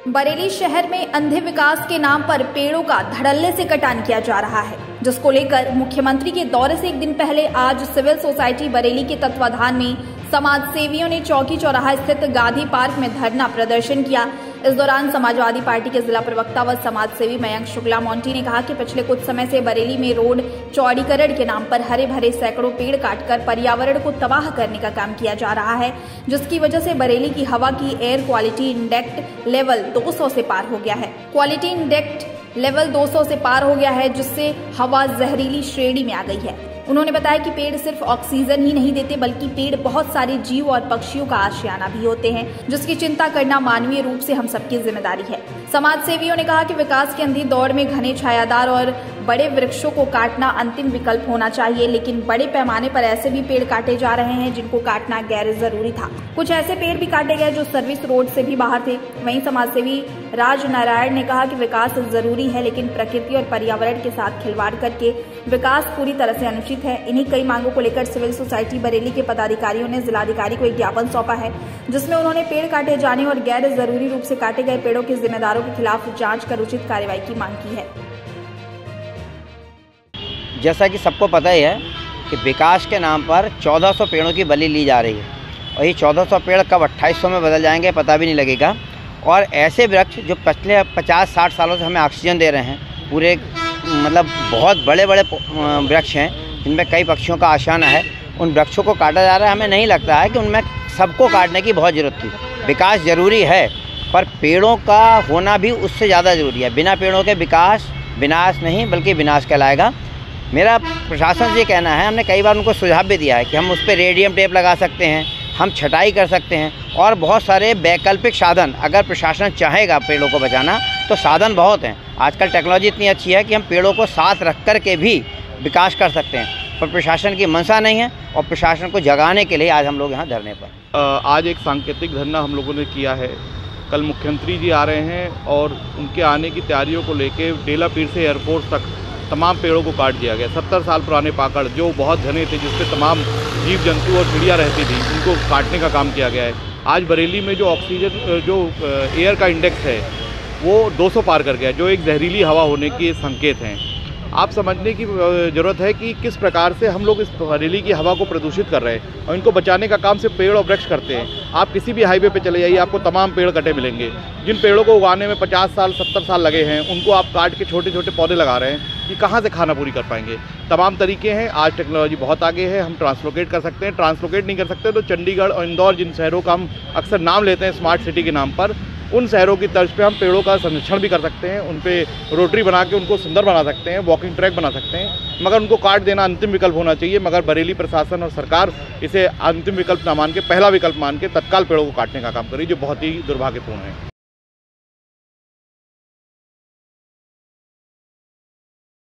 बरेली शहर में अंधे विकास के नाम पर पेड़ों का धड़ल्ले से कटान किया जा रहा है, जिसको लेकर मुख्यमंत्री के दौरे से एक दिन पहले आज सिविल सोसाइटी बरेली के तत्वाधान में समाज सेवियों ने चौकी चौराहा स्थित गांधी पार्क में धरना प्रदर्शन किया। इस दौरान समाजवादी पार्टी के जिला प्रवक्ता व समाज सेवी मयंक शुक्ला मोंटी ने कहा कि पिछले कुछ समय से बरेली में रोड चौड़ीकरण के नाम पर हरे भरे सैकड़ों पेड़ काटकर पर्यावरण को तबाह करने का काम किया जा रहा है, जिसकी वजह से बरेली की हवा की एयर क्वालिटी इंडेक्स लेवल 200 से पार हो गया है। क्वालिटी इंडेक्स लेवल 200 से पार हो गया है, जिससे हवा जहरीली श्रेणी में आ गई है। उन्होंने बताया कि पेड़ सिर्फ ऑक्सीजन ही नहीं देते, बल्कि पेड़ बहुत सारे जीव और पक्षियों का आशियाना भी होते हैं, जिसकी चिंता करना मानवीय रूप से हम सबकी जिम्मेदारी है। समाज सेवियों ने कहा कि विकास की अंधी दौड़ में घने छायादार और बड़े वृक्षों को काटना अंतिम विकल्प होना चाहिए, लेकिन बड़े पैमाने पर ऐसे भी पेड़ काटे जा रहे हैं जिनको काटना गैर जरूरी था। कुछ ऐसे पेड़ भी काटे गए जो सर्विस रोड से भी बाहर थे। वहीं समाज सेवी राज नारायण ने कहा कि विकास जरूरी है, लेकिन प्रकृति और पर्यावरण के साथ खिलवाड़ करके विकास पूरी तरह से अनुचित है। इन्हीं कई मांगों को लेकर सिविल सोसाइटी बरेली के पदाधिकारियों ने जिलाधिकारी को एक ज्ञापन सौंपा है, जिसमें उन्होंने पेड़ काटे जाने और गैर जरूरी रूप से काटे गए पेड़ों के जिम्मेदारों के खिलाफ जांच कर उचित कार्रवाई की मांग की है। जैसा कि सबको पता ही है कि विकास के नाम पर 1400 पेड़ों की बलि ली जा रही है, और ये 1400 पेड़ कब 2800 में बदल जाएंगे पता भी नहीं लगेगा। और ऐसे वृक्ष जो पिछले 50-60 सालों से हमें ऑक्सीजन दे रहे हैं, पूरे मतलब बहुत बड़े बड़े वृक्ष हैं जिनमें कई पक्षियों का आशियाना है, उन वृक्षों को काटा जा रहा है। हमें नहीं लगता है कि उनमें सबको काटने की बहुत ज़रूरत थी। विकास ज़रूरी है, पर पेड़ों का होना भी उससे ज़्यादा ज़रूरी है। बिना पेड़ों के विकास विनाश नहीं बल्कि विनाश कहलाएगा। मेरा प्रशासन से कहना है, हमने कई बार उनको सुझाव भी दिया है कि हम उस पर रेडियम टेप लगा सकते हैं, हम छटाई कर सकते हैं, और बहुत सारे वैकल्पिक साधन, अगर प्रशासन चाहेगा पेड़ों को बचाना तो साधन बहुत हैं। आजकल टेक्नोलॉजी इतनी अच्छी है कि हम पेड़ों को साथ रख कर के भी विकास कर सकते हैं, पर प्रशासन की मंशा नहीं है, और प्रशासन को जगाने के लिए आज हम लोग यहाँ धरने पर आज एक सांकेतिक धरना हम लोगों ने किया है। कल मुख्यमंत्री जी आ रहे हैं और उनके आने की तैयारियों को लेके डेलापीर से एयरपोर्ट तक तमाम पेड़ों को काट दिया गया। 70 साल पुराने पाकड़ जो बहुत घने थे, जिसपे तमाम जीव जंतु और चिड़िया रहती थी, उनको काटने का काम किया गया है। आज बरेली में जो ऑक्सीजन जो एयर का इंडेक्स है वो 200 पार कर गया, जो एक जहरीली हवा होने के संकेत हैं। आप समझने की ज़रूरत है कि किस प्रकार से हम लोग इस बरेली की हवा को प्रदूषित कर रहे हैं, और इनको बचाने का काम सिर्फ पेड़ और वृक्ष करते हैं। आप किसी भी हाईवे पे चले जाइए, आपको तमाम पेड़ कटे मिलेंगे। जिन पेड़ों को उगाने में 50 साल 70 साल लगे हैं, उनको आप काट के छोटे छोटे पौधे लगा रहे हैं। ये कहाँ से खाना पूरी कर पाएंगे? तमाम तरीके हैं। आज टेक्नोलॉजी बहुत आगे है, हम ट्रांसलोकेट कर सकते हैं। ट्रांसलोकेट नहीं कर सकते तो चंडीगढ़ और इंदौर, जिन शहरों का हम अक्सर नाम लेते हैं स्मार्ट सिटी के नाम पर, उन शहरों की तर्ज पे हम पेड़ों का संरक्षण भी कर सकते हैं। उन पे रोटरी बना के उनको सुंदर बना सकते हैं, वॉकिंग ट्रैक बना सकते हैं, मगर उनको काट देना अंतिम विकल्प होना चाहिए। मगर बरेली प्रशासन और सरकार इसे अंतिम विकल्प ना मान के पहला विकल्प मान के तत्काल पेड़ों को काटने का काम कर रही है, जो बहुत ही दुर्भाग्यपूर्ण है।